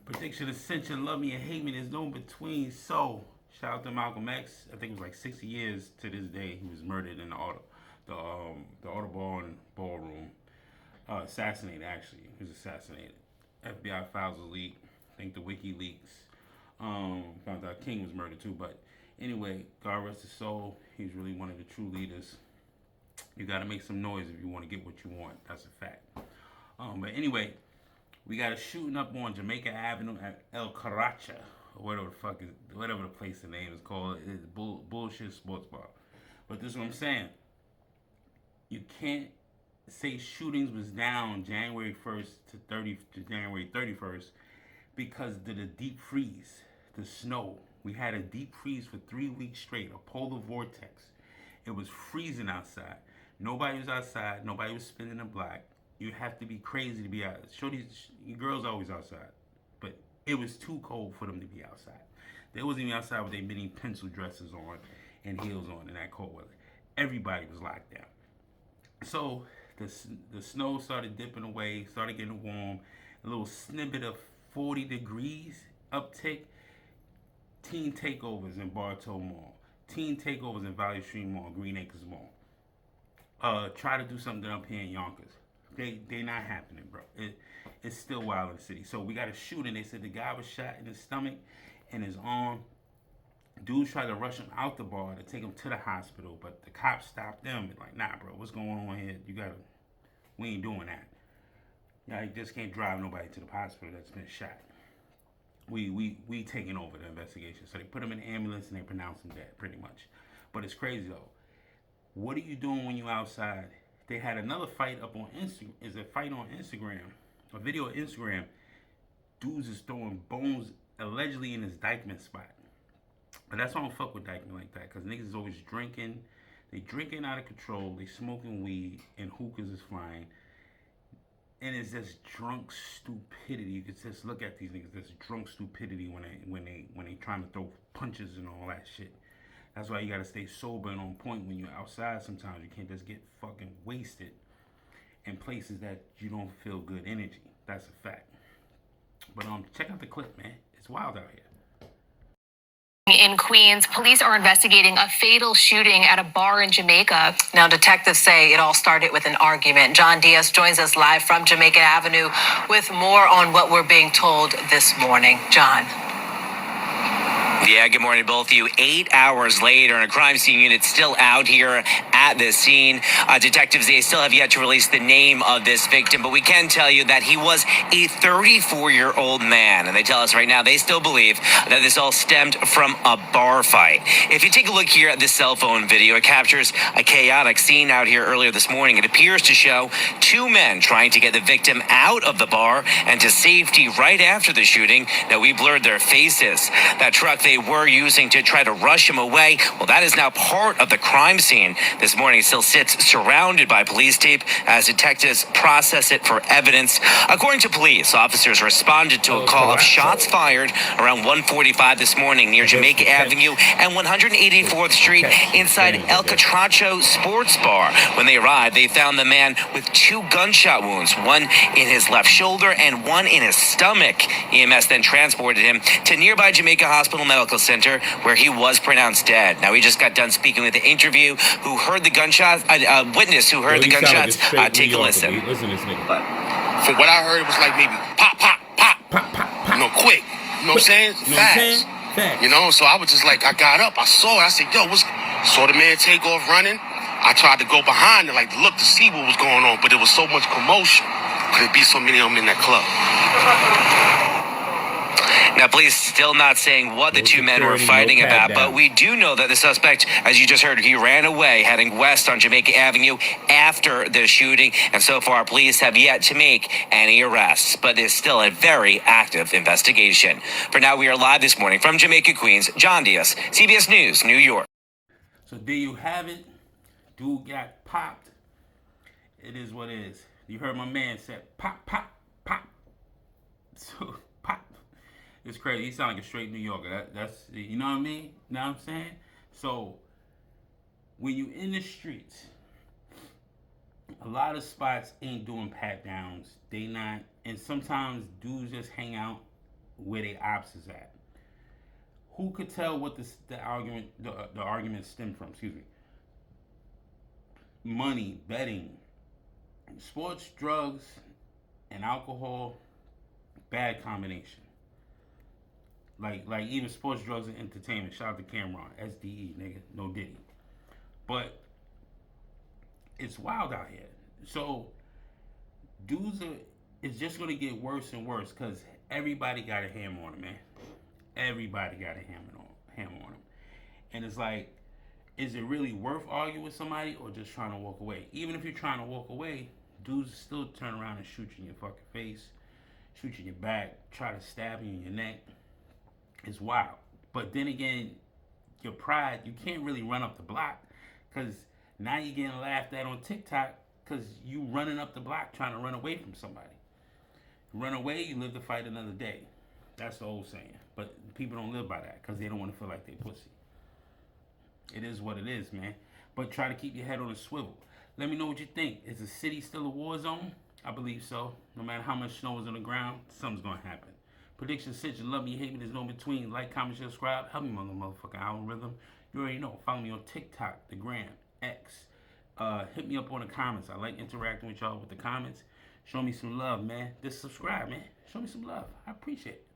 Prediction: Ascension, love me or hate me. There's no in between. So, shout out to Malcolm X. I think it was like 60 years to this day. He was murdered in the Audubon ballroom. Assassinated, actually. He was assassinated. FBI files was leaked. I think the WikiLeaks found out King was murdered too. But anyway, God rest his soul. He's really one of the true leaders. You got to make some noise if you want to get what you want. That's a fact. But anyway, we got a shooting up on Jamaica Avenue at El Caracha, or whatever the place the name is called. It's bullshit sports bar. But this is what I'm saying. You can't say shootings was down January 1st to January 31st because of the deep freeze, the snow. We had a deep freeze for 3 weeks straight, a polar vortex. It was freezing outside. Nobody was outside. Nobody was spinning the block. You have to be crazy to be out. Shorty's girls always outside, but it was too cold for them to be outside. They wasn't even outside with their mini pencil dresses on and heels on in that cold weather. Everybody was locked down. So the snow started dipping away, started getting warm. A little snippet of 40 degrees uptick. Teen takeovers in Bartow Mall. Teen takeovers in Valley Stream Mall, Green Acres Mall. Try to do something up here in Yonkers. They not happening, bro. It's still wild in the city. So we got a shooting. They said the guy was shot in his stomach and his arm. Dudes tried to rush him out the bar to take him to the hospital, but the cops stopped them. Like, nah, bro, what's going on here? We ain't doing that. Yeah, you just can't drive nobody to the hospital that's been shot. We taking over the investigation. So they put him in the ambulance and they pronounced him dead, pretty much. But it's crazy though. What are you doing when you outside? They had another fight up on Instagram. Is a fight on Instagram, a video on Instagram. Dudes is throwing bones allegedly in his Dykeman spot. But that's why I don't fuck with Dykeman like that, because niggas is always drinking. They drinking out of control. They smoking weed and hookahs is flying. And it's just drunk stupidity. You can just look at these niggas. There's drunk stupidity when they trying to throw punches and all that shit. That's why you gotta stay sober and on point when you're outside. Sometimes you can't just get fucking wasted in places that you don't feel good energy. That's a fact. But check out the clip, man. It's wild out here. In Queens, police are investigating a fatal shooting at a bar in Jamaica. Now, detectives say it all started with an argument. John Diaz joins us live from Jamaica Avenue with more on what we're being told this morning. John. Yeah, good morning to both of you. 8 hours later, and a crime scene unit still out here at the scene. Detectives, they still have yet to release the name of this victim, but we can tell you that he was a 34-year-old man. And they tell us right now they still believe that this all stemmed from a bar fight. If you take a look here at this cell phone video, it captures a chaotic scene out here earlier this morning. It appears to show two men trying to get the victim out of the bar and to safety right after the shooting. Now, we blurred their faces. That truck they were using to try to rush him away, well, that is now part of the crime scene. This morning it still sits surrounded by police tape as detectives process it for evidence. According to police, officers responded to a call of shots fired around 1:45 this morning near Jamaica Avenue and 184th Street inside El Catracho Sports Bar. When they arrived, they found the man with two gunshot wounds, one in his left shoulder and one in his stomach. EMS then transported him to nearby Jamaica Hospital Medical Center, where he was pronounced dead. Now, we just got done speaking with the interview who heard the gunshots, a witness who heard the gunshots. Take a listen. Listen to this nigga. From what I heard, it was like maybe pop, pop, pop, pop, pop, pop. You know, quick. You know what I'm saying? Fast. You know, so I was just like, I got up, I saw it, I said, yo, saw the man take off running. I tried to go behind it, like to look to see what was going on, but there was so much commotion. Could it be so many of them in that club? Now, police still not saying what the two men were fighting about, but we do know that the suspect, as you just heard, he ran away heading west on Jamaica Avenue after the shooting. And so far, police have yet to make any arrests, but there's still a very active investigation. For now, we are live this morning from Jamaica Queens. John Diaz, CBS News, New York. So there you have it. Dude got popped. It is what it is. You heard my man say pop, pop, pop. So pop. It's crazy. He sound like a straight New Yorker. That's, you know what I mean? Know what I'm saying? So when you in the streets, a lot of spots ain't doing pat downs. They not, and sometimes dudes just hang out where they ops is at. Who could tell what the argument stemmed from? Excuse me. Money, betting, sports, drugs, and alcohol. Bad combination. Like even sports, drugs, and entertainment. Shout out to Cameron, SDE, nigga, no Diddy. But it's wild out here. So it's just gonna get worse and worse because everybody got a hammer on them, man. Everybody got a hammer on them, and it's like, is it really worth arguing with somebody or just trying to walk away? Even if you're trying to walk away, dudes still turn around and shoot you in your fucking face, shoot you in your back, try to stab you in your neck. It's wild. But then again, your pride, you can't really run up the block because now you're getting laughed at on TikTok because you running up the block trying to run away from somebody. Run away, you live to fight another day. That's the old saying. But people don't live by that because they don't want to feel like they pussy. It is what it is, man. But try to keep your head on a swivel. Let me know what you think. Is the city still a war zone? I believe so. No matter how much snow is on the ground, something's going to happen. Prediction said you love me, hate me, there's no between. Like, comment, share, subscribe. Help me on the motherfucking algorithm. You already know. Follow me on TikTok, the Gram, X. Hit me up on the comments. I like interacting with y'all with the comments. Show me some love, man. Just subscribe, man. Show me some love. I appreciate it.